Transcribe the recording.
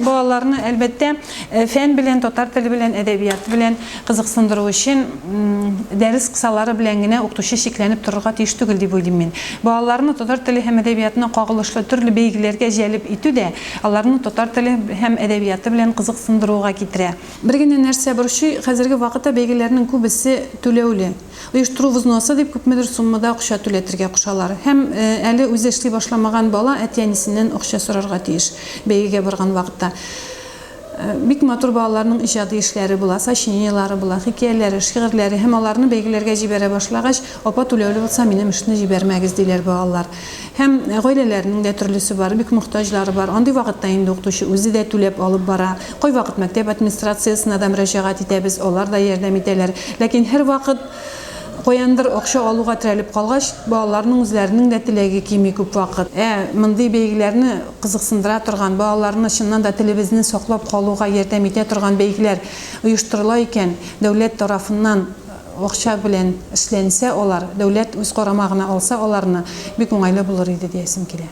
балаларны әлбәттә фән белән, татар теле белән, әдәбият белән кызыксындыру өчен дәрес кысалары белән генә укытучы шикләнеп торырга тиеш түгел дип уйлыйм мин. Балаларны татар теле һәм әдәбиятына кагылышлы төрле бәйгеләргә җәлеп итү дә аларны татар теле һәм әдәбияты белән кызыксындыруга китерә. Бер генә нәрсә борчый, хәзерге вакытта бәйгеләрнең күбесе түләүле. Оештыру взносы дип күпмедер суммада акча түләтергә кушалар. Һәм әле үзе эшли башламаган бала әти-әнисеннән акча сорарга тиеш бәйгегә барган вакытта. Бик матур балаларның иҗади эшләре була, сочинениелары була, хикәяләре, шигырьләре, һәм аларны бәйгеләргә җибәрә башлагач, апа түләүле булса, минем эшне җибәрмәгез диләр балалар. Һәм гаиләләрнең дә төрлесе бар, бик мохтаҗлары бар. Андый вакытта инде укытучы үзе дә түләп алып бара. Кай вакыт мәктәп администрациясенә дә мөрәҗәгать итәбез, алар да ярдәм итәләр. Ләкин һәр вакыт каяндыр акча алуга терәлеп калгач, балаларның үзләренең дә теләге кими күп вакыт. Мондый бәйгеләрне кызыксындыра торган, балаларны чыннан да телебезне саклап калуга ярдәм итә торган бәйгеләр оештырыла икән, дәүләт тарафыннан акча белән эшләнсә, алар дәүләт үз карамагына алса, аларны бик уңайлы булыр иде диясем килә.